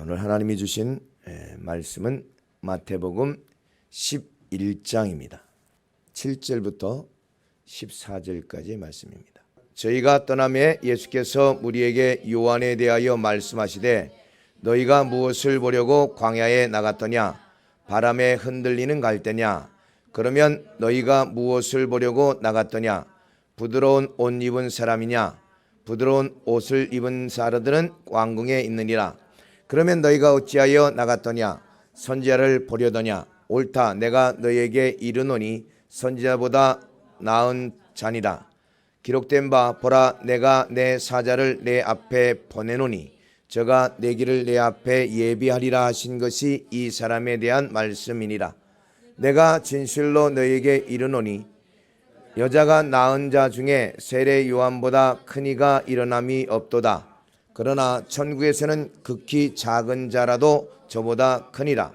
오늘 하나님이 주신 말씀은 마태복음 11장입니다. 7절부터 14절까지의 말씀입니다. 저희가 떠남에 예수께서 우리에게 요한에 대하여 말씀하시되 너희가 무엇을 보려고 광야에 나갔더냐? 바람에 흔들리는 갈대냐? 그러면 너희가 무엇을 보려고 나갔더냐? 부드러운 옷 입은 사람이냐? 부드러운 옷을 입은 사람들은 왕궁에 있느니라. 그러면 너희가 어찌하여 나갔더냐? 선지자를 보려더냐? 옳다, 내가 너희에게 이르노니 선지자보다 나은 자니라. 기록된 바 보라, 내가 내 사자를 내 앞에 보내노니 저가 내 길을 내 앞에 예비하리라 하신 것이 이 사람에 대한 말씀이니라. 내가 진실로 너희에게 이르노니 여자가 낳은 자 중에 세례 요한보다 큰 이가 일어남이 없도다. 그러나 천국에서는 극히 작은 자라도 저보다 크니라.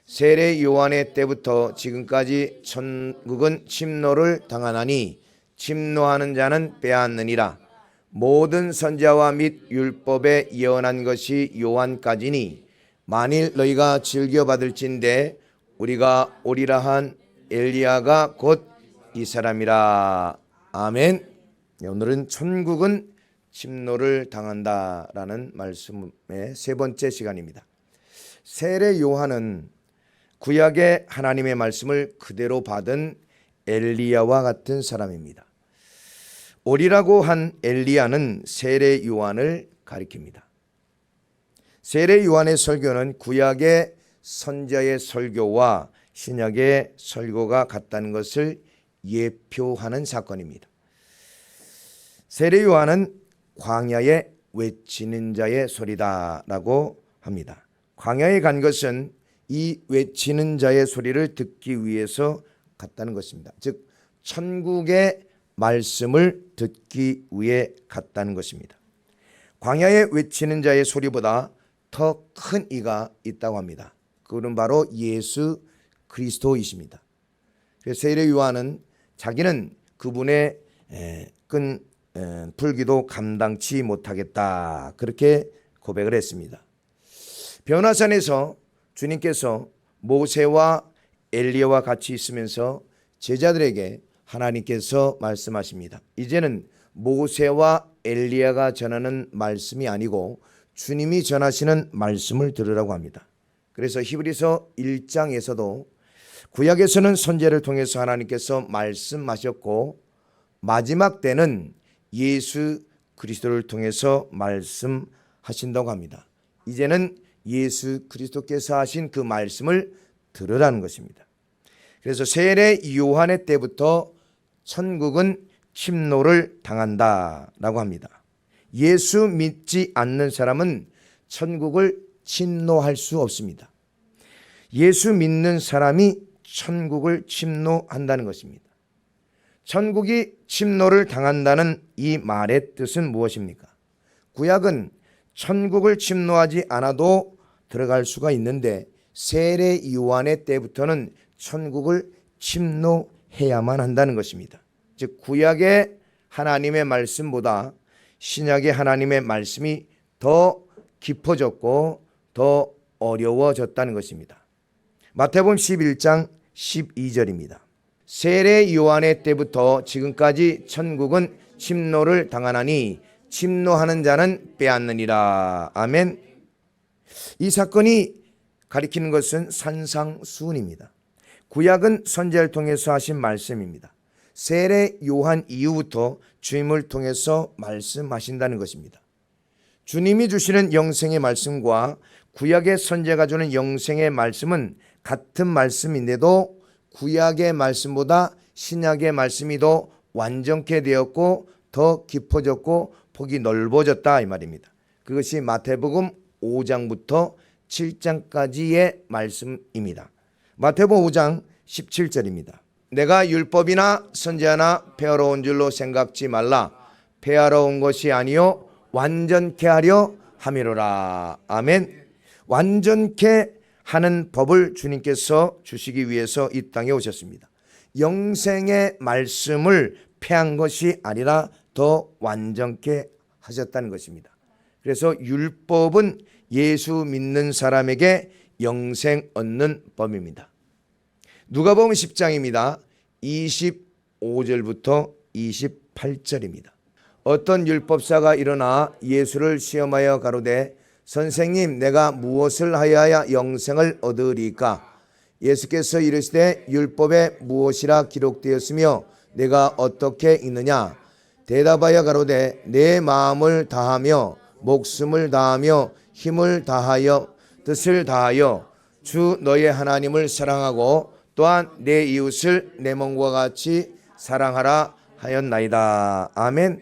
세례 요한의 때부터 지금까지 천국은 침노를 당하나니 침노하는 자는 빼앗느니라. 모든 선지자와 및 율법에 예언한 것이 요한까지니 만일 너희가 즐겨받을진대 우리가 오리라 한 엘리야가 곧 이 사람이라. 아멘. 오늘은 천국은 침노를 당한다라는 말씀의 세 번째 시간입니다. 세례 요한은 구약의 하나님의 말씀을 그대로 받은 엘리야와 같은 사람입니다. 오리라고 한 엘리야는 세례 요한을 가리킵니다. 세례 요한의 설교는 구약의 선지자의 설교와 신약의 설교가 같다는 것을 예표하는 사건입니다. 세례 요한은 광야에 외치는 자의 소리다라고 합니다. 광야에 간 것은 이 외치는 자의 소리를 듣기 위해서 갔다는 것입니다. 즉 천국의 말씀을 듣기 위해 갔다는 것입니다. 광야에 외치는 자의 소리보다 더 큰 이가 있다고 합니다. 그는 바로 예수 그리스도이십니다. 세례 요한은 자기는 그분의 끈 풀기도 감당치 못하겠다 그렇게 고백을 했습니다. 변화산에서 주님께서 모세와 엘리야와 같이 있으면서 제자들에게 하나님께서 말씀하십니다. 이제는 모세와 엘리야가 전하는 말씀이 아니고 주님이 전하시는 말씀을 들으라고 합니다. 그래서 히브리서 1장에서도 구약에서는 선지자를 통해서 하나님께서 말씀하셨고 마지막 때는 예수 그리스도를 통해서 말씀하신다고 합니다. 이제는 예수 그리스도께서 하신 그 말씀을 들으라는 것입니다. 그래서 세례 요한의 때부터 천국은 침노를 당한다라고 합니다. 예수 믿지 않는 사람은 천국을 침노할 수 없습니다. 예수 믿는 사람이 천국을 침노한다는 것입니다. 천국이 침노를 당한다는 이 말의 뜻은 무엇입니까? 구약은 천국을 침노하지 않아도 들어갈 수가 있는데 세례 요한의 때부터는 천국을 침노해야만 한다는 것입니다. 즉 구약의 하나님의 말씀보다 신약의 하나님의 말씀이 더 깊어졌고 더 어려워졌다는 것입니다. 마태복음 11장 12절입니다. 세례 요한의 때부터 지금까지 천국은 침노를 당하나니 침노하는 자는 빼앗느니라. 아멘. 이 사건이 가리키는 것은 산상수훈입니다. 구약은 선지자를 통해서 하신 말씀입니다. 세례 요한 이후부터 주님을 통해서 말씀하신다는 것입니다. 주님이 주시는 영생의 말씀과 구약의 선지자가 주는 영생의 말씀은 같은 말씀인데도 구약의 말씀보다 신약의 말씀이 더 완전케 되었고 더 깊어졌고 폭이 넓어졌다 이 말입니다. 그것이 마태복음 5장부터 7장까지의 말씀입니다. 마태복음 5장 17절입니다. 내가 율법이나 선지자나 폐하러 온 줄로 생각지 말라. 폐하러 온 것이 아니요 완전케 하려 함이로라. 아멘. 완전케 하는 법을 주님께서 주시기 위해서 이 땅에 오셨습니다. 영생의 말씀을 폐한 것이 아니라 더 완전케 하셨다는 것입니다. 그래서 율법은 예수 믿는 사람에게 영생 얻는 법입니다. 누가복음 10장입니다. 25절부터 28절입니다. 어떤 율법사가 일어나 예수를 시험하여 가로되 선생님, 내가 무엇을 하여야 영생을 얻으리까? 예수께서 이르시되 율법에 무엇이라 기록되었으며 내가 어떻게 읽느냐? 대답하여 가로되 내 마음을 다하며 목숨을 다하며 힘을 다하여 뜻을 다하여 주 너의 하나님을 사랑하고 또한 내 이웃을 내 몸과 같이 사랑하라 하였나이다. 아멘.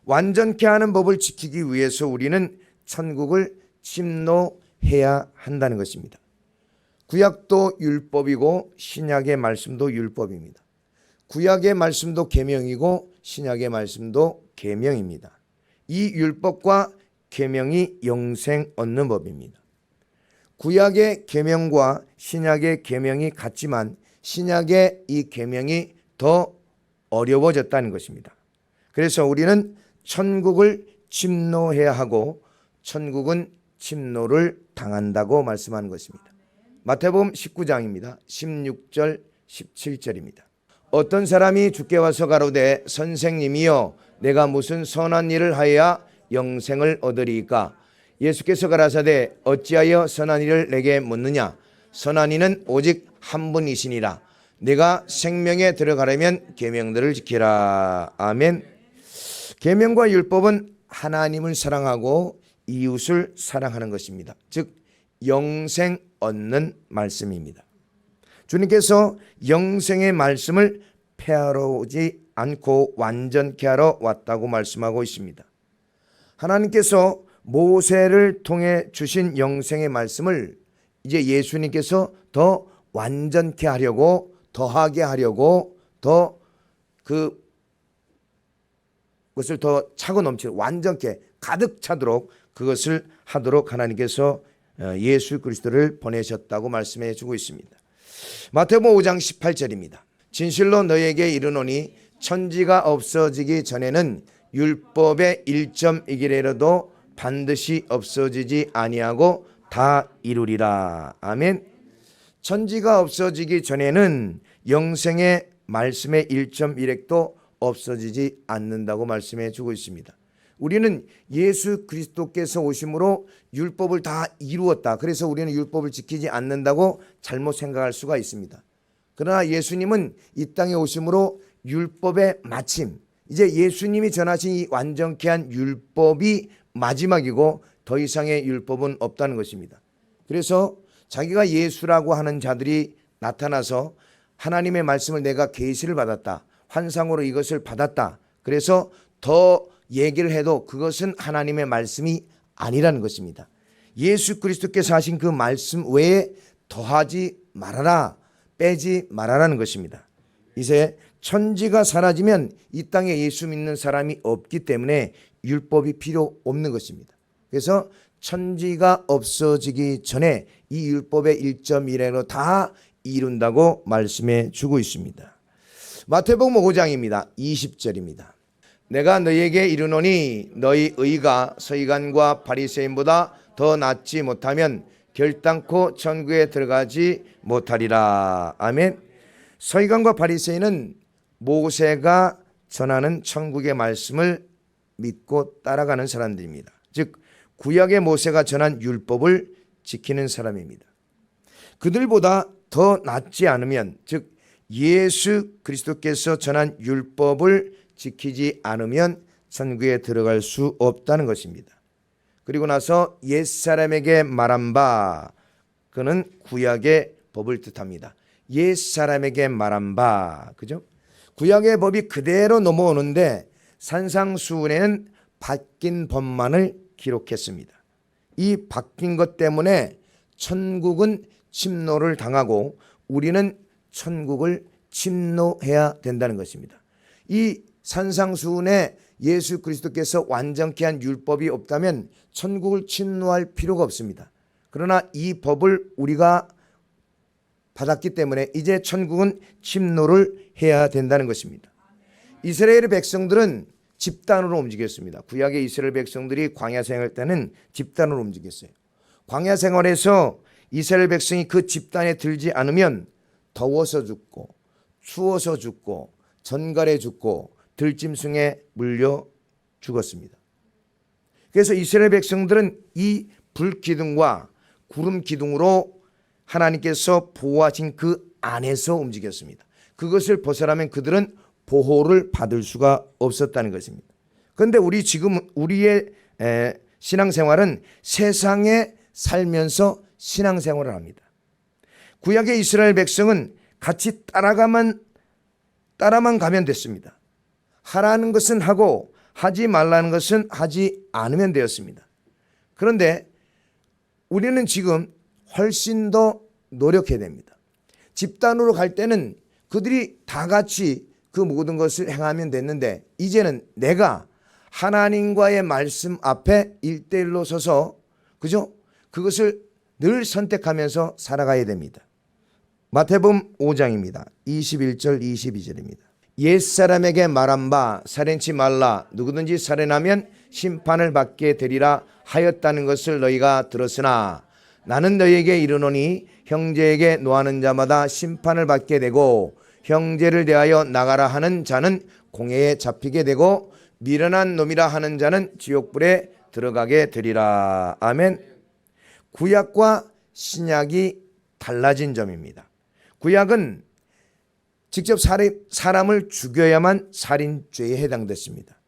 완전케 하는 법을 지키기 위해서 우리는 천국을 침노해야 한다는 것입니다. 구약도 율법이고 신약의 말씀도 율법입니다. 구약의 말씀도 계명이고 신약의 말씀도 계명입니다. 이 율법과 계명이 영생 얻는 법입니다. 구약의 계명과 신약의 계명이 같지만 신약의 이 계명이 더 어려워졌다는 것입니다. 그래서 우리는 천국을 침노해야 하고 천국은 침노를 당한다고 말씀하는 것입니다. 마태복음 19장입니다. 16절 17절입니다. 어떤 사람이 주께 와서 가로되 선생님이여 내가 무슨 선한 일을 하여야 영생을 얻으리이까? 예수께서 가라사대 어찌하여 선한 일을 내게 묻느냐? 선한 이는 오직 한 분이시니라. 내가 생명에 들어가려면 계명들을 지키라. 아멘. 계명과 율법은 하나님을 사랑하고 이웃을 사랑하는 것입니다. 즉 영생 얻는 말씀입니다. 주님께서 영생의 말씀을 폐하러 오지 않고 완전케 하러 왔다고 말씀하고 있습니다. 하나님께서 모세를 통해 주신 영생의 말씀을 이제 예수님께서 더 완전케 하려고 더하게 하려고 더 그것을 더 차고 넘치고 완전케 가득 차도록 그것을 하도록 하나님께서 예수 그리스도를 보내셨다고 말씀해 주고 있습니다. 마태복음 5장 18절입니다. 진실로 너희에게 이르노니 천지가 없어지기 전에는 율법의 1점이기라도 반드시 없어지지 아니하고 다 이루리라. 아멘. 천지가 없어지기 전에는 영생의 말씀의 1.1획도 없어지지 않는다고 말씀해 주고 있습니다. 우리는 예수 그리스도께서 오심으로 율법을 다 이루었다. 그래서 우리는 율법을 지키지 않는다고 잘못 생각할 수가 있습니다. 그러나 예수님은 이 땅에 오심으로 율법의 마침, 이제 예수님이 전하신 이 완전케 한 율법이 마지막이고 더 이상의 율법은 없다는 것입니다. 그래서 자기가 예수라고 하는 자들이 나타나서 하나님의 말씀을 내가 계시를 받았다, 환상으로 이것을 받았다, 그래서 더 얘기를 해도 그것은 하나님의 말씀이 아니라는 것입니다. 예수 그리스도께서 하신 그 말씀 외에 더하지 말아라, 빼지 말아라는 것입니다. 이제 천지가 사라지면 이 땅에 예수 믿는 사람이 없기 때문에 율법이 필요 없는 것입니다. 그래서 천지가 없어지기 전에 이 율법의 1.1획으로 다 이룬다고 말씀해 주고 있습니다. 마태복음 5장입니다. 20절입니다. 내가 너희에게 이르노니 너희 의가 서기관과 바리새인보다 더 낫지 못하면 결단코 천국에 들어가지 못하리라. 아멘. 서기관과 바리새인은 모세가 전하는 천국의 말씀을 믿고 따라가는 사람들입니다. 즉 구약의 모세가 전한 율법을 지키는 사람입니다. 그들보다 더 낫지 않으면, 즉 예수 그리스도께서 전한 율법을 지키지 않으면 천국에 들어갈 수 없다는 것입니다. 그리고 나서 옛사람에게 말한 바, 그는 구약의 법을 뜻합니다. 옛사람에게 말한 바, 그죠? 구약의 법이 그대로 넘어오는데 산상수훈에는 바뀐 법만을 기록했습니다. 이 바뀐 것 때문에 천국은 침노를 당하고 우리는 천국을 침노해야 된다는 것입니다. 이 산상수훈에 예수 그리스도께서 완전케 한 율법이 없다면 천국을 침노할 필요가 없습니다. 그러나 이 법을 우리가 받았기 때문에 이제 천국은 침노를 해야 된다는 것입니다. 이스라엘의 백성들은 집단으로 움직였습니다. 구약의 이스라엘 백성들이 광야 생활할 때는 집단으로 움직였어요. 광야 생활에서 이스라엘 백성이 그 집단에 들지 않으면 더워서 죽고 추워서 죽고 전갈에 죽고 들짐승에 물려 죽었습니다. 그래서 이스라엘 백성들은 이 불기둥과 구름 기둥으로 하나님께서 보호하신 그 안에서 움직였습니다. 그것을 벗어나면 그들은 보호를 받을 수가 없었다는 것입니다. 그런데 우리의 신앙생활은 세상에 살면서 신앙생활을 합니다. 구약의 이스라엘 백성은 같이 따라만 가면 됐습니다. 하라는 것은 하고 하지 말라는 것은 하지 않으면 되었습니다. 그런데 우리는 지금 훨씬 더 노력해야 됩니다. 집단으로 갈 때는 그들이 다 같이 그 모든 것을 행하면 됐는데, 이제는 내가 하나님과의 말씀 앞에 1대1로 서서 그죠? 그것을 늘 선택하면서 살아가야 됩니다. 마태복음 5장입니다. 21절 22절입니다. 옛사람에게 말한 바 살인치 말라 누구든지 살인하면 심판을 받게 되리라 하였다는 것을 너희가 들었으나 나는 너희에게 이르노니 형제에게 노하는 자마다 심판을 받게 되고 형제를 대하여 나가라 하는 자는 공회에 잡히게 되고 미련한 놈이라 하는 자는 지옥불에 들어가게 되리라. 아멘. 구약과 신약이 달라진 점입니다. 구약은 직접 사람을 죽여야만 살인죄에 해당됐습니다.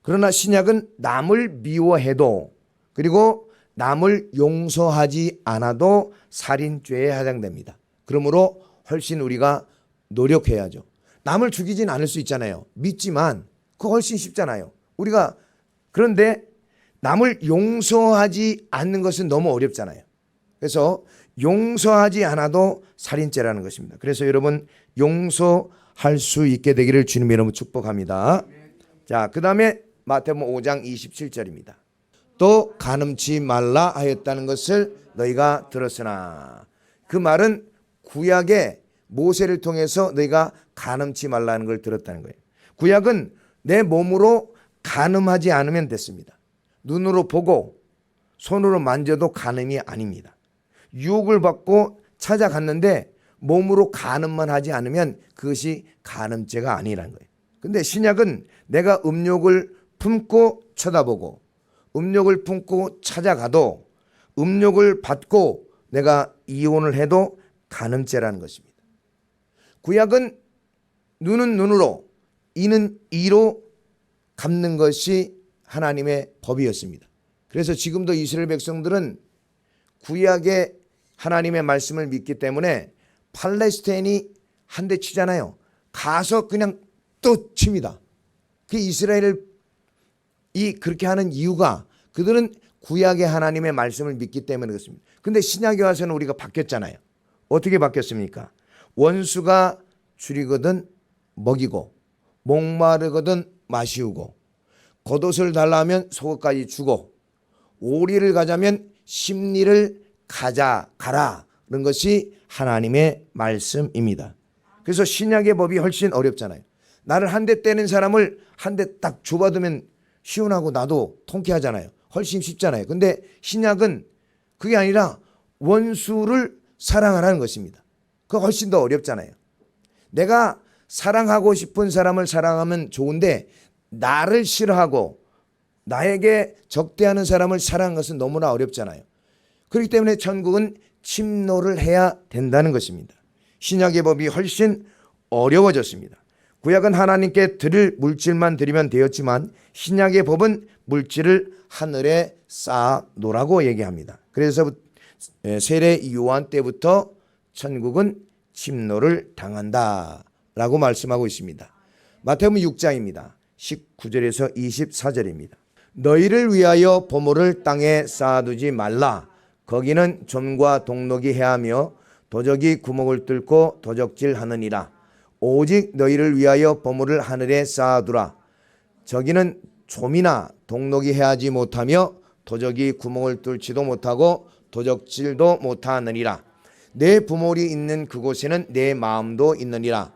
그러나 신약은 남을 미워해도 그리고 남을 용서하지 않아도 살인죄에 해당됩니다. 그러므로 훨씬 우리가 노력해야죠. 남을 죽이진 않을 수 있잖아요. 믿지만 그거 훨씬 쉽잖아요. 우리가 그런데 남을 용서하지 않는 것은 너무 어렵잖아요. 그래서 용서하지 않아도 살인죄라는 것입니다. 그래서 여러분 용서할 수 있게 되기를 주님의 이름으로 축복합니다. 자, 그 다음에 마태복음 5장 27절입니다. 또 간음치 말라 하였다는 것을 너희가 들었으나, 그 말은 구약의 모세를 통해서 너희가 간음치 말라는 걸 들었다는 거예요. 구약은 내 몸으로 간음하지 않으면 됐습니다. 눈으로 보고 손으로 만져도 간음이 아닙니다. 유혹을 받고 찾아갔는데 몸으로 간음만 하지 않으면 그것이 간음죄가 아니라는 거예요. 근데 신약은 내가 음욕을 품고 쳐다보고 음욕을 품고 찾아가도 음욕을 받고 내가 이혼을 해도 간음죄라는 것입니다. 구약은 눈은 눈으로 이는 이로 갚는 것이 하나님의 법이었습니다. 그래서 지금도 이스라엘 백성들은 구약의 하나님의 말씀을 믿기 때문에 팔레스타인이 한 대 치잖아요. 가서 그냥 또 칩니다. 그 이스라엘이 그렇게 하는 이유가 그들은 구약의 하나님의 말씀을 믿기 때문에 그렇습니다. 근데 신약에 와서는 우리가 바뀌었잖아요. 어떻게 바뀌었습니까? 원수가 줄이거든 먹이고 목마르거든 마시우고 겉옷을 달라 하면 속옷까지 주고 오리를 가자면 심리를 가라는 것이 하나님의 말씀입니다. 그래서 신약의 법이 훨씬 어렵잖아요. 나를 한 대 때린 사람을 한 대 딱 줘받으면 시원하고 나도 통쾌하잖아요. 훨씬 쉽잖아요. 근데 신약은 그게 아니라 원수를 사랑하라는 것입니다. 그거 훨씬 더 어렵잖아요. 내가 사랑하고 싶은 사람을 사랑하면 좋은데 나를 싫어하고 나에게 적대하는 사람을 사랑하는 것은 너무나 어렵잖아요. 그렇기 때문에 천국은 침노를 해야 된다는 것입니다. 신약의 법이 훨씬 어려워졌습니다. 구약은 하나님께 드릴 물질만 드리면 되었지만 신약의 법은 물질을 하늘에 쌓아 놓으라고 얘기합니다. 그래서 세례 요한 때부터 천국은 침노를 당한다라고 말씀하고 있습니다. 마태복음 6장입니다. 19절에서 24절입니다. 너희를 위하여 보물을 땅에 쌓아두지 말라. 거기는 좀과 동록이 해하며 도적이 구멍을 뚫고 도적질하느니라. 오직 너희를 위하여 보물을 하늘에 쌓아두라. 저기는 좀이나 동록이 해하지 못하며 도적이 구멍을 뚫지도 못하고 도적질도 못하느니라. 내 보물이 있는 그곳에는 내 마음도 있느니라.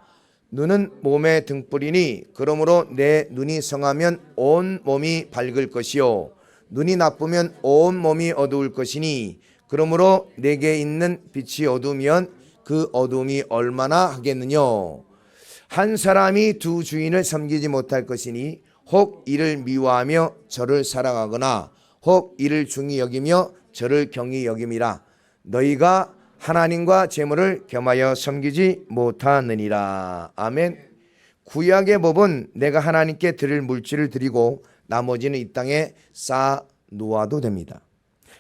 눈은 몸의 등불이니 그러므로 내 눈이 성하면 온 몸이 밝을 것이요 눈이 나쁘면 온 몸이 어두울 것이니 그러므로 내게 있는 빛이 어두우면 그 어두움이 얼마나 하겠느냐. 한 사람이 두 주인을 섬기지 못할 것이니 혹 이를 미워하며 저를 사랑하거나 혹 이를 중히 여기며 저를 경히 여김이라. 너희가 하나님과 재물을 겸하여 섬기지 못하느니라. 아멘. 구약의 법은 내가 하나님께 드릴 물질을 드리고 나머지는 이 땅에 쌓아 놓아도 됩니다.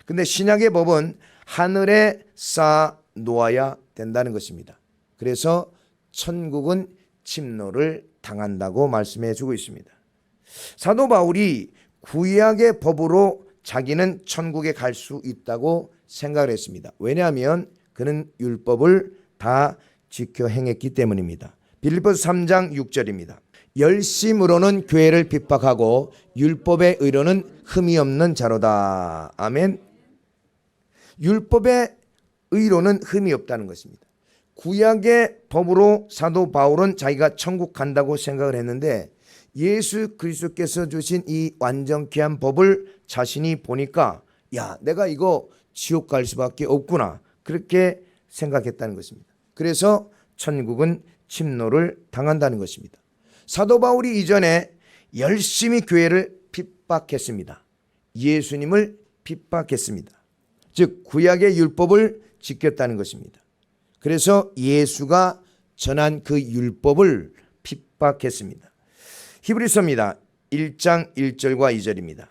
근데 신약의 법은 하늘에 쌓아 놓아야 된다는 것입니다. 그래서 천국은 침노를 당한다고 말씀해 주고 있습니다. 사도 바울이 구약의 법으로 자기는 천국에 갈 수 있다고 생각을 했습니다. 왜냐하면 그는 율법을 다 지켜 행했기 때문입니다. 빌립보서 3장 6절입니다. 열심으로는 교회를 핍박하고 율법의 의로는 흠이 없는 자로다. 아멘. 율법의 의로는 흠이 없다는 것입니다. 구약의 법으로 사도 바울은 자기가 천국 간다고 생각을 했는데 예수 그리스도께서 주신 이 완전케한 법을 자신이 보니까 야, 내가 이거 지옥 갈 수밖에 없구나, 그렇게 생각했다는 것입니다. 그래서 천국은 침노를 당한다는 것입니다. 사도 바울이 이전에 열심히 교회를 핍박했습니다. 예수님을 핍박했습니다. 즉 구약의 율법을 지켰다는 것입니다. 그래서 예수가 전한 그 율법을 핍박했습니다. 히브리서입니다. 1장 1절과 2절입니다.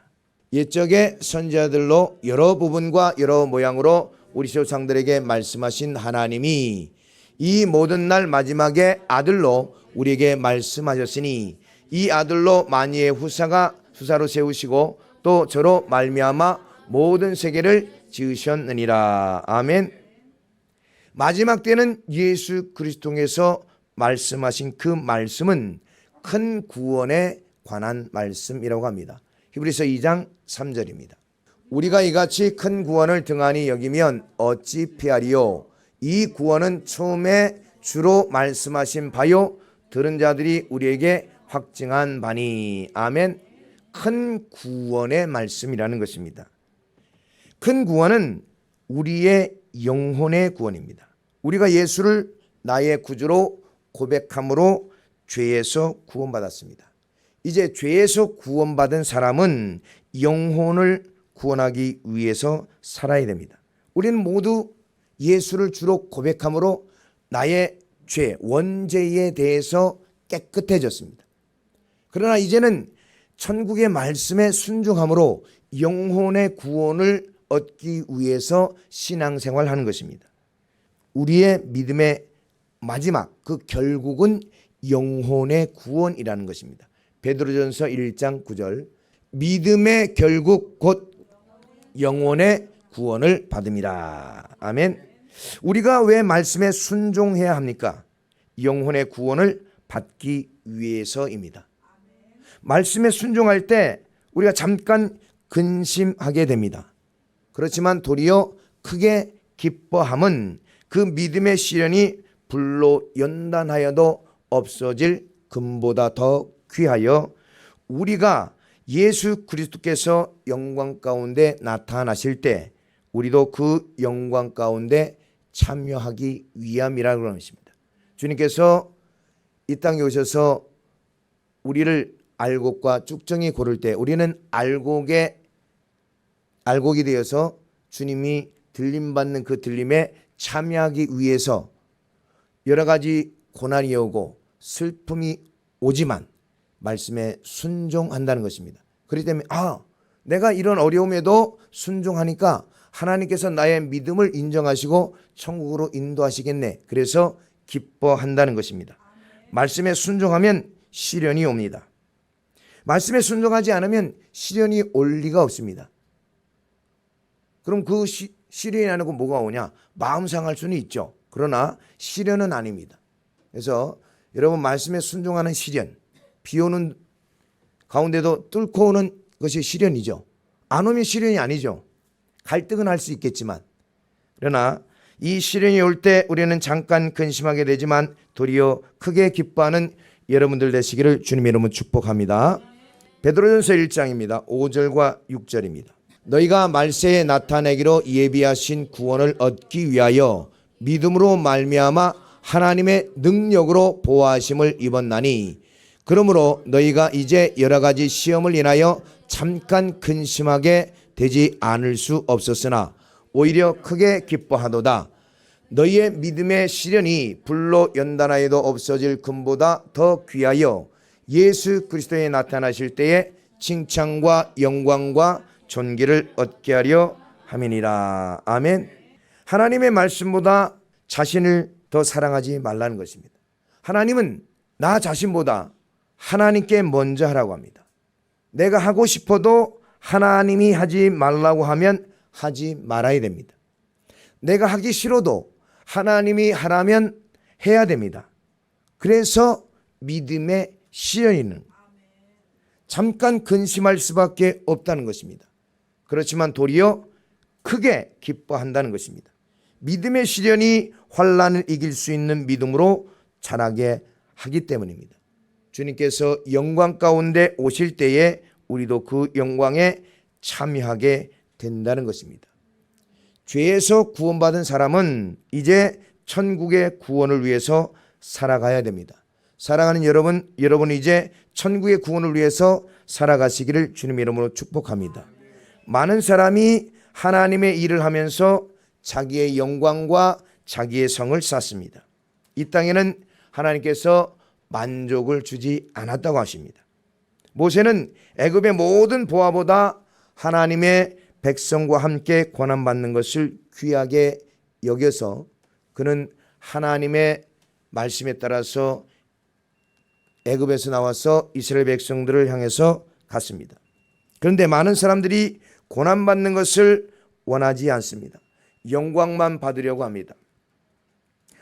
옛적의 선지자들로 여러 부분과 여러 모양으로 우리 조상들에게 말씀하신 하나님이 이 모든 날 마지막에 아들로 우리에게 말씀하셨으니 이 아들로 만유의 후사로 세우시고 또 저로 말미암아 모든 세계를 지으셨느니라. 아멘. 마지막 때는 예수 그리스도에서 말씀하신 그 말씀은 큰 구원에 관한 말씀이라고 합니다. 히브리서 2장 3절입니다. 우리가 이같이 큰 구원을 등한히 여기면 어찌 피하리요. 이 구원은 처음에 주로 말씀하신 바요 들은 자들이 우리에게 확증한 바니. 아멘. 큰 구원의 말씀이라는 것입니다. 큰 구원은 우리의 영혼의 구원입니다. 우리가 예수를 나의 구주로 고백함으로 죄에서 구원받았습니다. 이제 죄에서 구원받은 사람은 영혼을 구원하기 위해서 살아야 됩니다. 우리는 모두 예수를 주로 고백함으로 나의 죄, 원죄에 대해서 깨끗해졌습니다. 그러나 이제는 천국의 말씀에 순종함으로 영혼의 구원을 얻기 위해서 신앙생활하는 것입니다. 우리의 믿음의 마지막 그 결국은 영혼의 구원이라는 것입니다. 베드로전서 1장 9절 믿음의 결국 곧 영혼의 구원을 받음이라. 아멘. 우리가 왜 말씀에 순종해야 합니까? 영혼의 구원을 받기 위해서입니다. 말씀에 순종할 때 우리가 잠깐 근심하게 됩니다. 그렇지만 도리어 크게 기뻐함은 그 믿음의 시련이 불로 연단하여도 없어질 금보다 더 귀하여 우리가 예수 그리스도께서 영광 가운데 나타나실 때 우리도 그 영광 가운데 참여하기 위함이라고 그러는 것입니다. 주님께서 이 땅에 오셔서 우리를 알곡과 쭉정이 고를 때 우리는 알곡이 되어서 주님이 들림받는 그 들림에 참여하기 위해서 여러 가지 고난이 오고 슬픔이 오지만 말씀에 순종한다는 것입니다. 그렇기 때문에 내가 이런 어려움에도 순종하니까 하나님께서 나의 믿음을 인정하시고 천국으로 인도하시겠네. 그래서 기뻐한다는 것입니다. 말씀에 순종하면 시련이 옵니다. 말씀에 순종하지 않으면 시련이 올 리가 없습니다. 그럼 그 시련이 아니고 뭐가 오냐? 마음 상할 수는 있죠. 그러나 시련은 아닙니다. 그래서 여러분 말씀에 순종하는 시련, 비 오는 가운데도 뚫고 오는 것이 시련이죠. 안 오면 시련이 아니죠. 갈등은 할 수 있겠지만 그러나 이 시련이 올 때 우리는 잠깐 근심하게 되지만 도리어 크게 기뻐하는 여러분들 되시기를 주님의 이름으로 축복합니다. 베드로전서 1장입니다. 5절과 6절입니다. 너희가 말세에 나타내기로 예비하신 구원을 얻기 위하여 믿음으로 말미암아 하나님의 능력으로 보호하심을 입었나니 그러므로 너희가 이제 여러 가지 시험을 인하여 잠깐 근심하게 되지 않을 수 없었으나 오히려 크게 기뻐하도다. 너희의 믿음의 시련이 불로 연단하여도 없어질 금보다 더 귀하여 예수 그리스도에 나타나실 때에 칭찬과 영광과 존귀를 얻게 하려 함이니라. 아멘. 하나님의 말씀보다 자신을 더 사랑하지 말라는 것입니다. 하나님은 나 자신보다 하나님께 먼저 하라고 합니다. 내가 하고 싶어도 하나님이 하지 말라고 하면 하지 말아야 됩니다. 내가 하기 싫어도 하나님이 하라면 해야 됩니다. 그래서 믿음의 시련이는 잠깐 근심할 수밖에 없다는 것입니다. 그렇지만 도리어 크게 기뻐한다는 것입니다. 믿음의 시련이 환난을 이길 수 있는 믿음으로 자라게 하기 때문입니다. 주님께서 영광 가운데 오실 때에 우리도 그 영광에 참여하게 된다는 것입니다. 죄에서 구원받은 사람은 이제 천국의 구원을 위해서 살아가야 됩니다. 사랑하는 여러분, 여러분이 이제 천국의 구원을 위해서 살아가시기를 주님 이름으로 축복합니다. 많은 사람이 하나님의 일을 하면서 자기의 영광과 자기의 성을 쌓습니다. 이 땅에는 하나님께서 만족을 주지 않았다고 하십니다. 모세는 애굽의 모든 보화보다 하나님의 백성과 함께 고난받는 것을 귀하게 여겨서 그는 하나님의 말씀에 따라서 애굽에서 나와서 이스라엘 백성들을 향해서 갔습니다. 그런데 많은 사람들이 고난받는 것을 원하지 않습니다. 영광만 받으려고 합니다.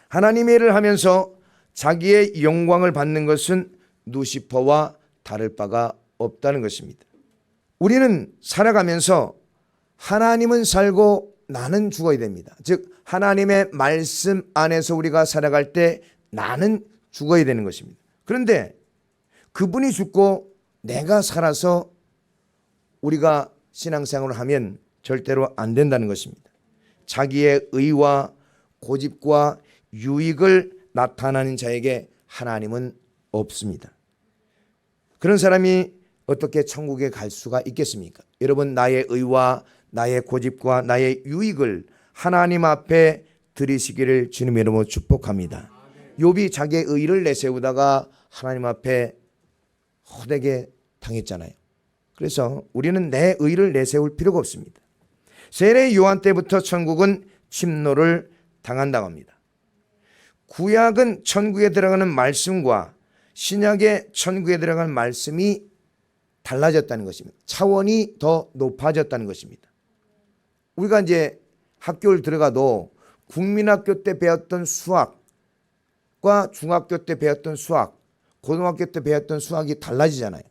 하나님의 일을 하면서 자기의 영광을 받는 것은 누시퍼와 다를 바가 없다는 것입니다. 우리는 살아가면서 하나님은 살고 나는 죽어야 됩니다. 즉 하나님의 말씀 안에서 우리가 살아갈 때 나는 죽어야 되는 것입니다. 그런데 그분이 죽고 내가 살아서 우리가 신앙생활을 하면 절대로 안 된다는 것입니다. 자기의 의와 고집과 유익을 나타나는 자에게 하나님은 없습니다. 그런 사람이 어떻게 천국에 갈 수가 있겠습니까? 여러분, 나의 의와 나의 고집과 나의 유익을 하나님 앞에 드리시기를 주님의 이름으로 축복합니다. 욥이 자기의 의를 내세우다가 하나님 앞에 헛되게 당했잖아요. 그래서 우리는 내 의를 내세울 필요가 없습니다. 세례 요한 때부터 천국은 침노를 당한다고 합니다. 구약은 천국에 들어가는 말씀과 신약의 천국에 들어가는 말씀이 달라졌다는 것입니다. 차원이 더 높아졌다는 것입니다. 우리가 이제 학교를 들어가도 국민학교 때 배웠던 수학과 중학교 때 배웠던 수학, 고등학교 때 배웠던 수학이 달라지잖아요.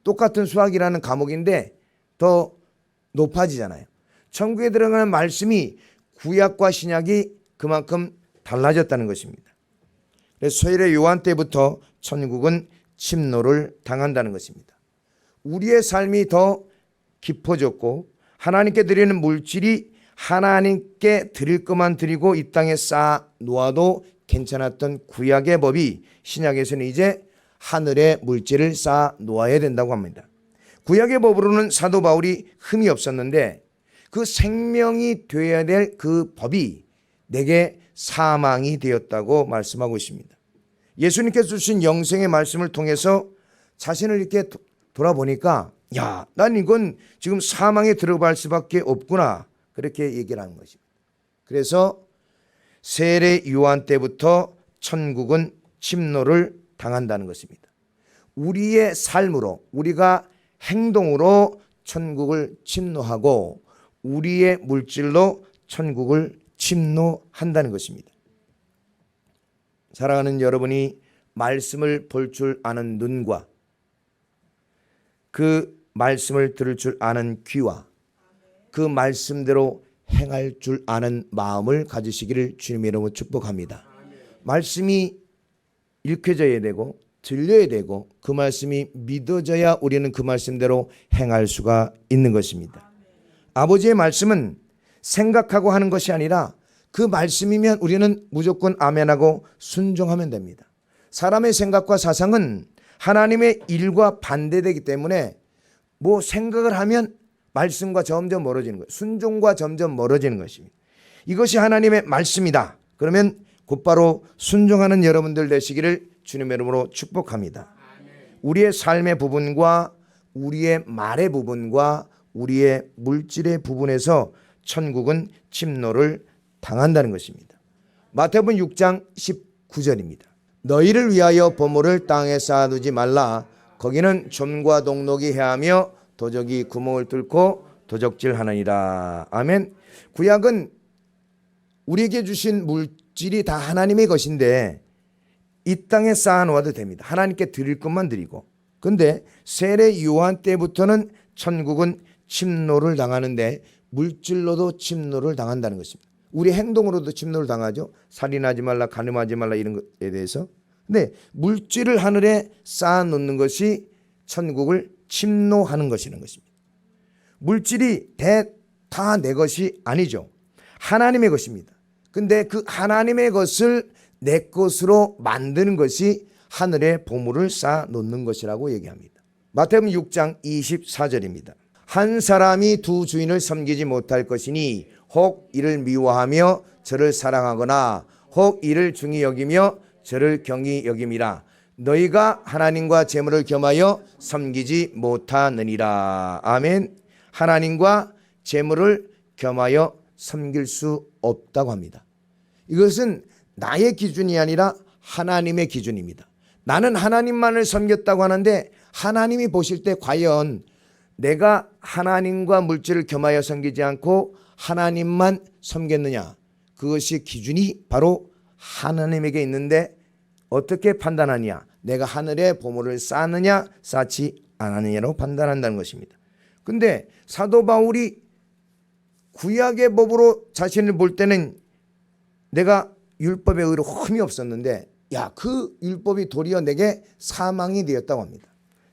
똑같은 수학이라는 과목인데 더 높아지잖아요. 천국에 들어가는 말씀이 구약과 신약이 그만큼 달라졌다는 것입니다. 그래서 세례 요한 때부터 천국은 침노를 당한다는 것입니다. 우리의 삶이 더 깊어졌고 하나님께 드리는 물질이 하나님께 드릴 것만 드리고 이 땅에 쌓아 놓아도 괜찮았던 구약의 법이 신약에서는 이제 하늘의 물질을 쌓아 놓아야 된다고 합니다. 구약의 법으로는 사도 바울이 흠이 없었는데 그 생명이 되어야 될 그 법이 내게 사망이 되었다고 말씀하고 있습니다. 예수님께서 주신 영생의 말씀을 통해서 자신을 이렇게 돌아보니까 야, 난 이건 지금 사망에 들어갈 수밖에 없구나, 그렇게 얘기를 하는 것입니다. 그래서 세례 요한 때부터 천국은 침노를 당한다는 것입니다. 우리의 삶으로, 우리가 행동으로 천국을 침노하고 우리의 물질로 천국을 침노한다는 것입니다. 사랑하는 여러분이 말씀을 볼 줄 아는 눈과 그 말씀을 들을 줄 아는 귀와 그 말씀대로 행할 줄 아는 마음을 가지시기를 주님의 이름으로 축복합니다. 말씀이 읽혀져야 되고 들려야 되고 그 말씀이 믿어져야 우리는 그 말씀대로 행할 수가 있는 것입니다. 아버지의 말씀은 생각하고 하는 것이 아니라 그 말씀이면 우리는 무조건 아멘하고 순종하면 됩니다. 사람의 생각과 사상은 하나님의 일과 반대되기 때문에 뭐 생각을 하면 말씀과 점점 멀어지는 거예요. 순종과 점점 멀어지는 것입니다. 이것이 하나님의 말씀이다. 그러면 곧바로 순종하는 여러분들 되시기를 주님의 이름으로 축복합니다. 우리의 삶의 부분과 우리의 말의 부분과 우리의 물질의 부분에서 천국은 침노를 당한다는 것입니다. 마태복음 6장 19절입니다. 너희를 위하여 보물을 땅에 쌓아두지 말라. 거기는 좀과 동록이 해하며 도적이 구멍을 뚫고 도적질하느니라. 아멘. 구약은 우리에게 주신 물질이 다 하나님의 것인데 이 땅에 쌓아놓아도 됩니다. 하나님께 드릴 것만 드리고. 그런데 세례 요한 때부터는 천국은 침노를 당하는데 물질로도 침노를 당한다는 것입니다. 우리 행동으로도 침노를 당하죠. 살인하지 말라, 간음하지 말라 이런 것에 대해서. 근데 물질을 하늘에 쌓아놓는 것이 천국을 침노하는 것이라는 것입니다. 물질이 다 내 것이 아니죠. 하나님의 것입니다. 근데 그 하나님의 것을 내 것으로 만드는 것이 하늘에 보물을 쌓아놓는 것이라고 얘기합니다. 마태복음 6장 24절입니다. 한 사람이 두 주인을 섬기지 못할 것이니 혹 이를 미워하며 저를 사랑하거나 혹 이를 중히 여기며 저를 경히 여김이라. 너희가 하나님과 재물을 겸하여 섬기지 못하느니라. 아멘. 하나님과 재물을 겸하여 섬길 수 없다고 합니다. 이것은 나의 기준이 아니라 하나님의 기준입니다. 나는 하나님만을 섬겼다고 하는데 하나님이 보실 때 과연 내가 하나님과 물질을 겸하여 섬기지 않고 하나님만 섬겼느냐, 그것이 기준이 바로 하나님에게 있는데 어떻게 판단하냐, 내가 하늘에 보물을 쌓느냐 쌓지 않았느냐로 판단한다는 것입니다. 근데 사도 바울이 구약의 법으로 자신을 볼 때는 내가 율법의 의로 흠이 없었는데 그 율법이 도리어 내게 사망이 되었다고 합니다.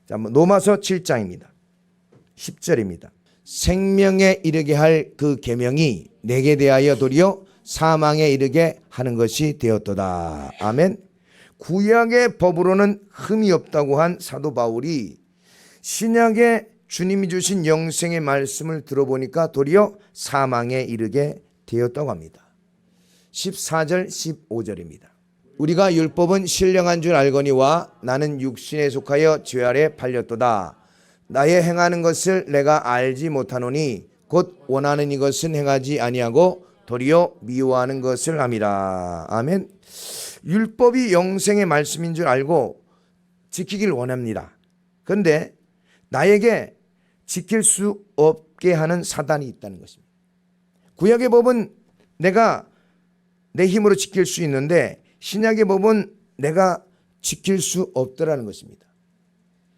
자, 로마서 7장입니다. 10절입니다. 생명에 이르게 할 그 계명이 내게 대하여 도리어 사망에 이르게 하는 것이 되었도다. 아멘. 구약의 법으로는 흠이 없다고 한 사도 바울이 신약의 주님이 주신 영생의 말씀을 들어보니까 도리어 사망에 이르게 되었다고 합니다. 14절 15절입니다. 우리가 율법은 신령한 줄 알거니와 나는 육신에 속하여 죄 아래 팔렸도다. 나의 행하는 것을 내가 알지 못하노니 곧 원하는 이것은 행하지 아니하고 도리어 미워하는 것을 함이라. 아멘. 율법이 영생의 말씀인 줄 알고 지키길 원합니다. 그런데 나에게 지킬 수 없게 하는 사단이 있다는 것입니다. 구약의 법은 내가 내 힘으로 지킬 수 있는데 신약의 법은 내가 지킬 수 없더라는 것입니다.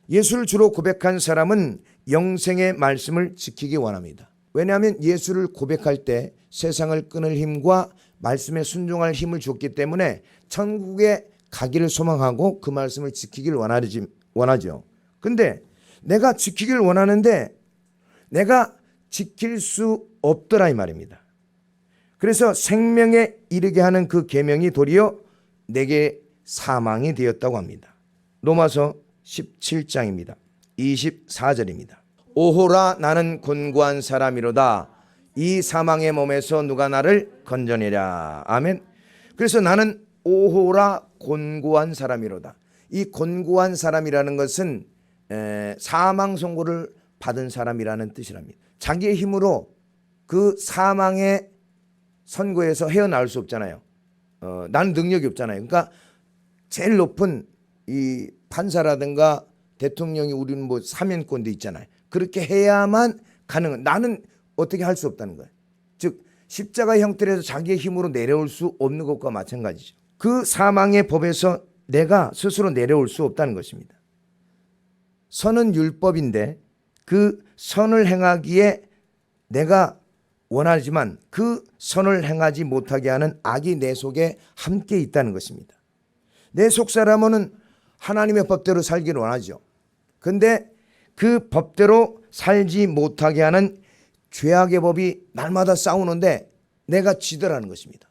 예수를 주로 고백한 사람은 영생의 말씀을 지키기 원합니다. 왜냐하면 예수를 고백할 때 세상을 끊을 힘과 말씀에 순종할 힘을 줬기 때문에 천국에 가기를 소망하고 그 말씀을 지키길 원하죠. 근데 내가 지키길 원하는데 내가 지킬 수 없더라 이 말입니다. 그래서 생명에 이르게 하는 그 계명이 도리어 내게 사망이 되었다고 합니다. 로마서 17장입니다. 24절입니다. 오호라 나는 곤고한 사람이로다. 이 사망의 몸에서 누가 나를 건져내랴. 아멘. 그래서 나는 오호라 곤고한 사람이로다. 이 곤고한 사람이라는 것은 사망 선고를 받은 사람이라는 뜻이랍니다. 자기의 힘으로 그 사망의 선고에서 헤어나올 수 없잖아요. 나는 능력이 없잖아요. 그러니까 제일 높은 이 판사라든가 대통령이 우리는 뭐 사면권도 있잖아요. 그렇게 해야만 가능한. 나는 어떻게 할 수 없다는 거예요. 즉 십자가 형태에서 자기의 힘으로 내려올 수 없는 것과 마찬가지죠. 그 사망의 법에서 내가 스스로 내려올 수 없다는 것입니다. 선은 율법인데 그 선을 행하기에 내가 원하지만 그 선을 행하지 못하게 하는 악이 내 속에 함께 있다는 것입니다. 내 속 사람은 하나님의 법대로 살기를 원하죠. 근데 그 법대로 살지 못하게 하는 죄악의 법이 날마다 싸우는데 내가 지더라는 것입니다.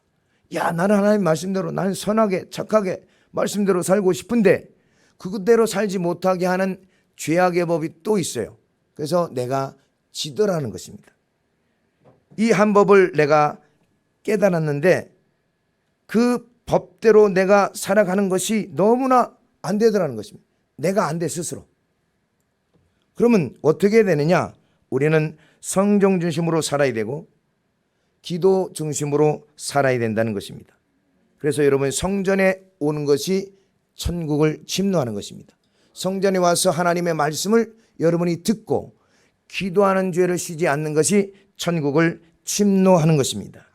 야, 나는 하나님 말씀대로, 나는 선하게 착하게 말씀대로 살고 싶은데 그대로 살지 못하게 하는 죄악의 법이 또 있어요. 그래서 내가 지더라는 것입니다. 이 한 법을 내가 깨달았는데 그 법대로 내가 살아가는 것이 너무나 안 되더라는 것입니다. 내가 안 돼 스스로. 그러면 어떻게 되느냐? 우리는 성경 중심으로 살아야 되고 기도 중심으로 살아야 된다는 것입니다. 그래서 여러분, 성전에 오는 것이 천국을 침노하는 것입니다. 성전에 와서 하나님의 말씀을 여러분이 듣고 기도하는 죄를 쉬지 않는 것이 천국을 침노하는 것입니다.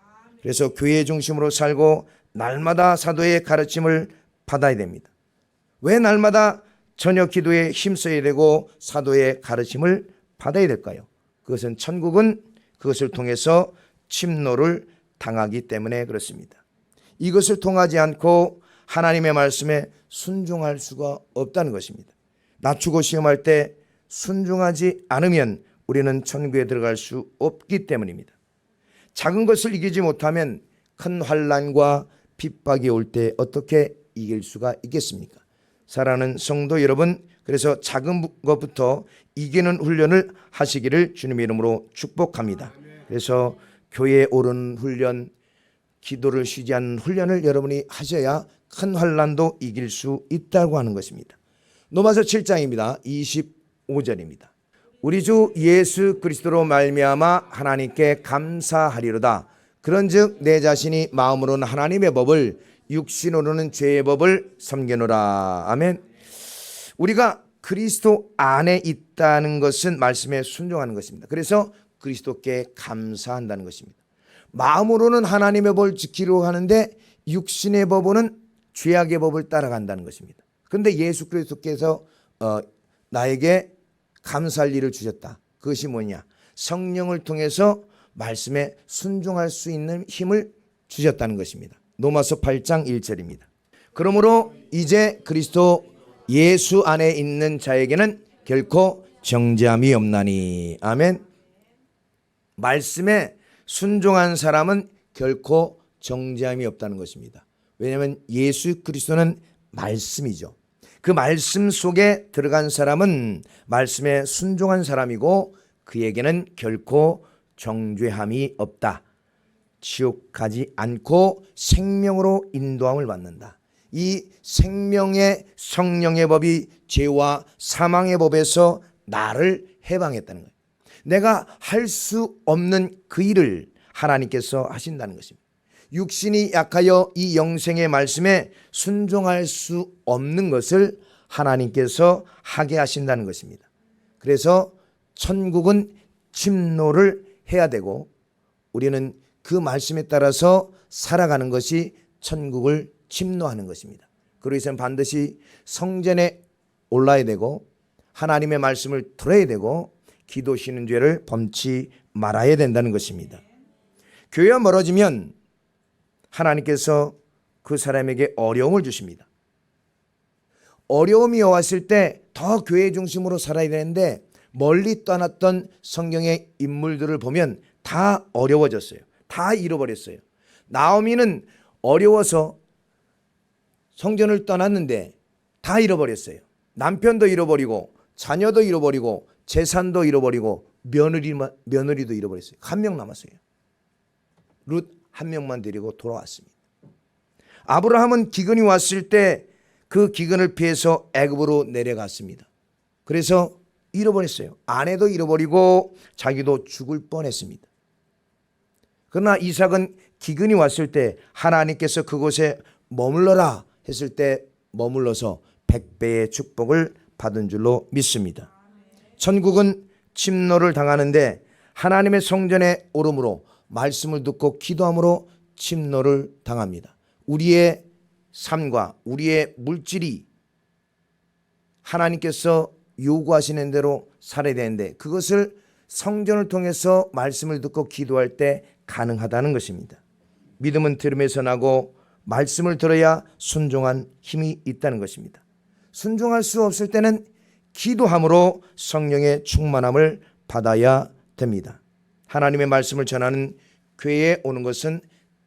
그래서 교회 중심으로 살고 날마다 사도의 가르침을 받아야 됩니다. 왜 날마다 저녁 기도에 힘써야 되고 사도의 가르침을 받아야 될까요? 그것은 천국은 그것을 통해서 침노를 당하기 때문에 그렇습니다. 이것을 통하지 않고 하나님의 말씀에 순종할 수가 없다는 것입니다. 낮추고 시험할 때 순종하지 않으면 우리는 천국에 들어갈 수 없기 때문입니다. 작은 것을 이기지 못하면 큰 환난과 핍박이 올 때 어떻게 이길 수가 있겠습니까? 사랑하는 성도 여러분, 그래서 작은 것부터 이기는 훈련을 하시기를 주님의 이름으로 축복합니다. 그래서 교회에 오르는 훈련, 기도를 쉬지 않는 훈련을 여러분이 하셔야 큰 환난도 이길 수 있다고 하는 것입니다. 로마서 7장입니다. 25절입니다. 우리 주 예수 그리스도로 말미암아 하나님께 감사하리로다. 그런즉 내 자신이 마음으로는 하나님의 법을, 육신으로는 죄의 법을 섬기노라. 아멘. 우리가 그리스도 안에 있다는 것은 말씀에 순종하는 것입니다. 그래서 그리스도께 감사한다는 것입니다. 마음으로는 하나님의 법을 지키려고 하는데 육신의 법으로는 죄악의 법을 따라간다는 것입니다. 그런데 예수 그리스도께서 나에게 감사할 일을 주셨다. 그것이 뭐냐? 성령을 통해서 말씀에 순종할 수 있는 힘을 주셨다는 것입니다. 로마서 8장 1절입니다. 그러므로 이제 그리스도 예수 안에 있는 자에게는 결코 정죄함이 없나니. 아멘. 말씀에 순종한 사람은 결코 정죄함이 없다는 것입니다. 왜냐하면 예수 그리스도는 말씀이죠. 그 말씀 속에 들어간 사람은 말씀에 순종한 사람이고 그에게는 결코 정죄함이 없다. 지옥 가지 않고 생명으로 인도함을 받는다. 이 생명의 성령의 법이 죄와 사망의 법에서 나를 해방했다는 거예요. 내가 할 수 없는 그 일을 하나님께서 하신다는 것입니다. 육신이 약하여 이 영생의 말씀에 순종할 수 없는 것을 하나님께서 하게 하신다는 것입니다. 그래서 천국은 침노를 해야 되고 우리는 그 말씀에 따라서 살아가는 것이 천국을 침노하는 것입니다. 그러기 위해서는 반드시 성전에 올라야 되고 하나님의 말씀을 들어야 되고 기도 쉬는 죄를 범치 말아야 된다는 것입니다. 교회와 멀어지면 하나님께서 그 사람에게 어려움을 주십니다. 어려움이 왔을 때 더 교회 중심으로 살아야 되는데 멀리 떠났던 성경의 인물들을 보면 다 어려워졌어요. 다 잃어버렸어요. 나오미는 어려워서 성전을 떠났는데 다 잃어버렸어요. 남편도 잃어버리고 자녀도 잃어버리고 재산도 잃어버리고 며느리도 잃어버렸어요. 한 명 남았어요. 룻 한 명만 데리고 돌아왔습니다. 아브라함은 기근이 왔을 때 그 기근을 피해서 애굽으로 내려갔습니다. 그래서 잃어버렸어요. 아내도 잃어버리고 자기도 죽을 뻔했습니다. 그러나 이삭은 기근이 왔을 때 하나님께서 그곳에 머물러라 했을 때 머물러서 100배의 축복을 받은 줄로 믿습니다. 천국은 침노를 당하는데 하나님의 성전에 오름으로 말씀을 듣고 기도함으로 침노를 당합니다. 우리의 삶과 우리의 물질이 하나님께서 요구하시는 대로 살아야 되는데 그것을 성전을 통해서 말씀을 듣고 기도할 때 가능하다는 것입니다. 믿음은 들음에서 나고 말씀을 들어야 순종한 힘이 있다는 것입니다. 순종할 수 없을 때는 기도함으로 성령의 충만함을 받아야 됩니다. 하나님의 말씀을 전하는 교회에 오는 것은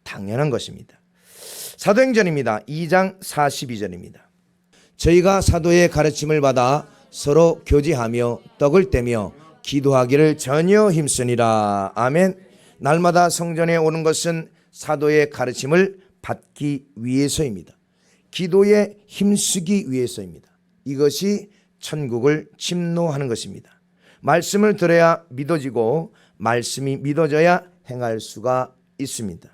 당연한 것입니다. 사도행전입니다. 2장 42절입니다. 저희가 사도의 가르침을 받아 서로 교제하며 떡을 떼며 기도하기를 전혀 힘쓰니라. 아멘. 날마다 성전에 오는 것은 사도의 가르침을 받기 위해서입니다. 기도에 힘쓰기 위해서입니다. 이것이 천국을 침노하는 것입니다. 말씀을 들어야 믿어지고 말씀이 믿어져야 행할 수가 있습니다.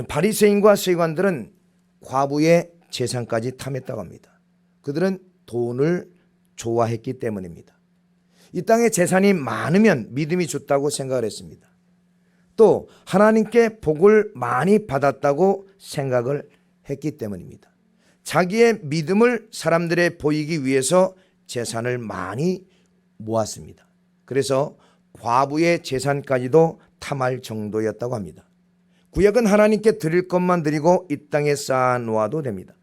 바리새인과 서기관들은 과부의 재산까지 탐했다고 합니다. 그들은 돈을 좋아했기 때문입니다. 이 땅에 재산이 많으면 믿음이 좋다고 생각을 했습니다. 또 하나님께 복을 많이 받았다고 생각을 했기 때문입니다. 자기의 믿음을 사람들에 보이기 위해서 재산을 많이 모았습니다. 그래서 과부의 재산까지도 탐할 정도였다고 합니다. 구약은 하나님께 드릴 것만 드리고 이 땅에 쌓아 놓아도 됩니다.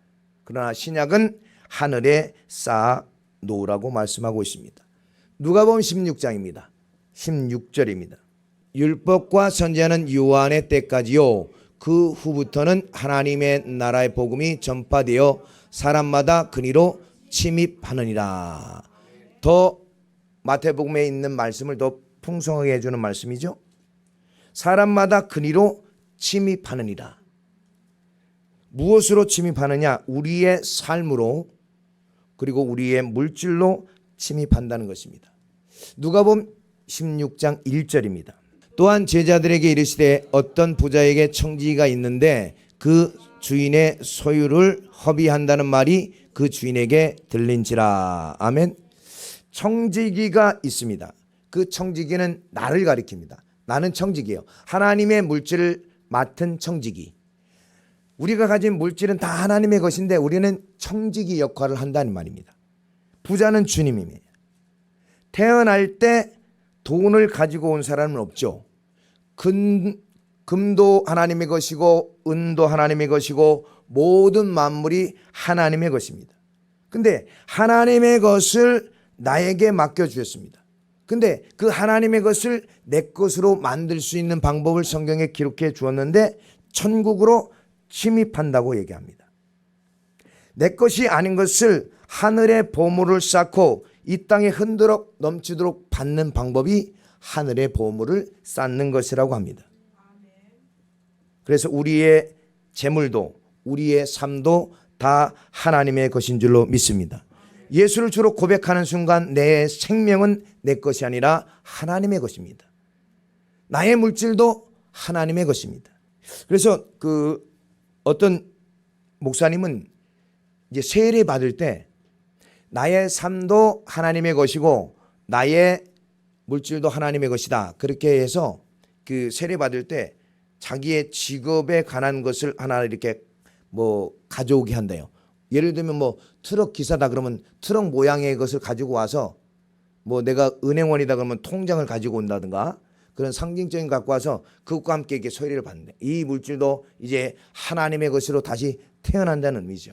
그러나 신약은 하늘에 쌓아 놓으라고 말씀하고 있습니다. 누가복음 16장입니다. 16절입니다. 율법과 선지자는 요한의 때까지요, 그 후부터는 하나님의 나라의 복음이 전파되어 사람마다 그리로 침입하느니라. 더 마태복음에 있는 말씀을 더 풍성하게 해주는 말씀이죠. 사람마다 그리로 침입하느니라. 무엇으로 침입하느냐? 우리의 삶으로, 그리고 우리의 물질로 침입한다는 것입니다. 누가복음 16장 1절입니다. 또한 제자들에게 이르시되 어떤 부자에게 청지기가 있는데 그 주인의 소유를 허비한다는 말이 그 주인에게 들린지라. 아멘. 청지기가 있습니다. 그 청지기는 나를 가리킵니다. 나는 청지기예요. 하나님의 물질을 맡은 청지기. 우리가 가진 물질은 다 하나님의 것인데 우리는 청지기 역할을 한다는 말입니다. 부자는 주님입니다. 태어날 때 돈을 가지고 온 사람은 없죠. 금도 하나님의 것이고 은도 하나님의 것이고 모든 만물이 하나님의 것입니다. 근데 하나님의 것을 나에게 맡겨주셨습니다. 근데 그 하나님의 것을 내 것으로 만들 수 있는 방법을 성경에 기록해 주었는데 천국으로 침입한다고 얘기합니다. 내 것이 아닌 것을 하늘의 보물을 쌓고 이 땅에 흔들어 넘치도록 받는 방법이 하늘의 보물을 쌓는 것이라고 합니다. 그래서 우리의 재물도 우리의 삶도 다 하나님의 것인 줄로 믿습니다. 예수를 주로 고백하는 순간 내 생명은 내 것이 아니라 하나님의 것입니다. 나의 물질도 하나님의 것입니다. 그래서 어떤 목사님은 이제 세례 받을 때 나의 삶도 하나님의 것이고 나의 물질도 하나님의 것이다. 그렇게 해서 그 세례 받을 때 자기의 직업에 관한 것을 하나 이렇게 가져오게 한대요. 예를 들면 트럭 기사다 그러면 트럭 모양의 것을 가지고 와서 내가 은행원이다 그러면 통장을 가지고 온다든가 그런 상징적인 갖고 와서 그것과 함께 이렇게 소리를 받는데 이 물질도 이제 하나님의 것으로 다시 태어난다는 의미죠.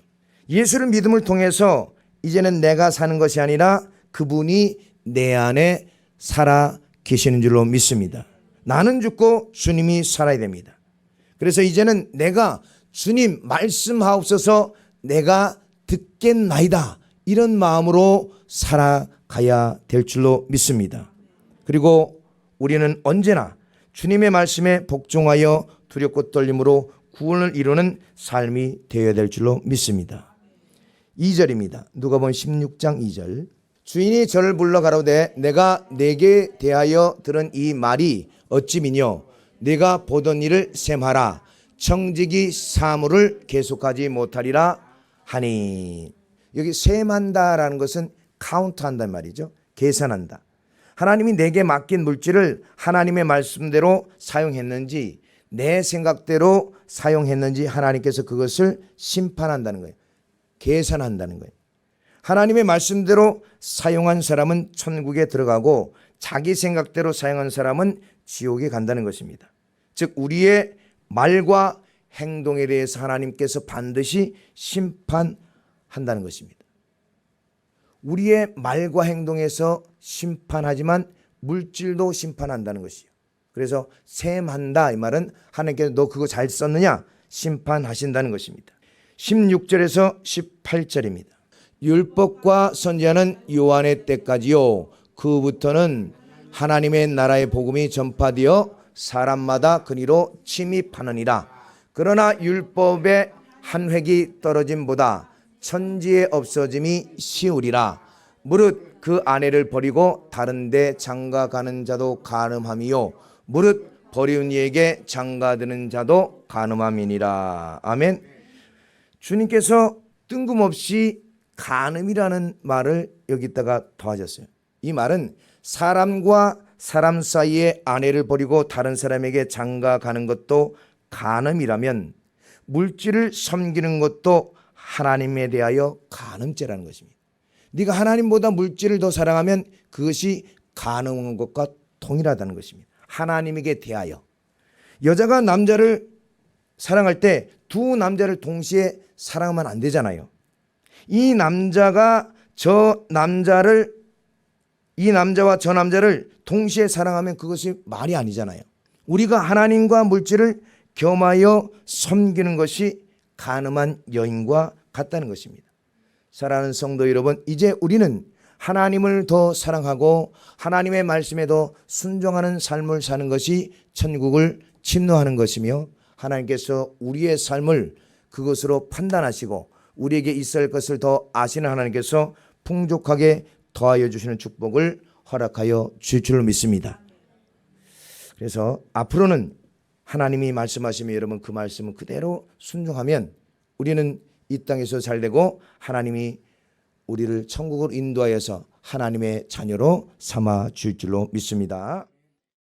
예수를 믿음을 통해서 이제는 내가 사는 것이 아니라 그분이 내 안에 살아 계시는 줄로 믿습니다. 나는 죽고 주님이 살아야 됩니다. 그래서 이제는 내가 주님 말씀하옵소서 내가 듣겠나이다 이런 마음으로 살아가야 될 줄로 믿습니다. 그리고 우리는 언제나 주님의 말씀에 복종하여 두렵고 떨림으로 구원을 이루는 삶이 되어야 될 줄로 믿습니다. 2절입니다. 누가복음 16장 2절. 주인이 저를 불러 가로되 내가 내게 대하여 들은 이 말이 어찌 미뇨 내가 보던 일을 셈하라 청지기 사물을 계속하지 못하리라 하니. 여기 셈한다라는 것은 카운트한단 말이죠. 계산한다. 하나님이 내게 맡긴 물질을 하나님의 말씀대로 사용했는지 내 생각대로 사용했는지 하나님께서 그것을 심판한다는 거예요. 계산한다는 거예요. 하나님의 말씀대로 사용한 사람은 천국에 들어가고 자기 생각대로 사용한 사람은 지옥에 간다는 것입니다. 즉 우리의 말과 행동에 대해서 하나님께서 반드시 심판하실 한다는 것입니다. 우리의 말과 행동에서 심판하지만 물질도 심판한다는 것이요. 그래서 셈한다 이 말은 하나님께서 너 그거 잘 썼느냐 심판하신다는 것입니다. 16절에서 18절입니다. 율법과 선지자는 요한의 때까지요. 그부터는 하나님의 나라의 복음이 전파되어 사람마다 그리로 침입하느니라. 그러나 율법의 한 획이 떨어짐보다 천지의 없어짐이 쉬우리라. 무릇 그 아내를 버리고 다른 데 장가가는 자도 간음함이요 무릇 버리운 이에게 장가드는 자도 간음함이니라. 아멘. 주님께서 뜬금없이 간음이라는 말을 여기다가 더하셨어요. 이 말은 사람과 사람 사이에 아내를 버리고 다른 사람에게 장가가는 것도 간음이라면 물질을 섬기는 것도 하나님에 대하여 간음죄라는 것입니다. 네가 하나님보다 물질을 더 사랑하면 그것이 간음한 것과 동일하다는 것입니다. 하나님에게 대하여. 여자가 남자를 사랑할 때 두 남자를 동시에 사랑하면 안 되잖아요. 이 남자와 저 남자를 동시에 사랑하면 그것이 말이 아니잖아요. 우리가 하나님과 물질을 겸하여 섬기는 것이 간음한 여인과 같다는 것입니다. 사랑하는 성도 여러분, 이제 우리는 하나님을 더 사랑하고 하나님의 말씀에 더 순종하는 삶을 사는 것이 천국을 침노하는 것이며 하나님께서 우리의 삶을 그것으로 판단하시고 우리에게 있을 것을 더 아시는 하나님께서 풍족하게 더하여 주시는 축복을 허락하여 주실 줄로 믿습니다. 그래서 앞으로는 하나님이 말씀하시면 여러분 그 말씀을 그대로 순종하면 우리는 이 땅에서 잘되고 하나님이 우리를 천국으로 인도하여서 하나님의 자녀로 삼아 주실 줄로 믿습니다.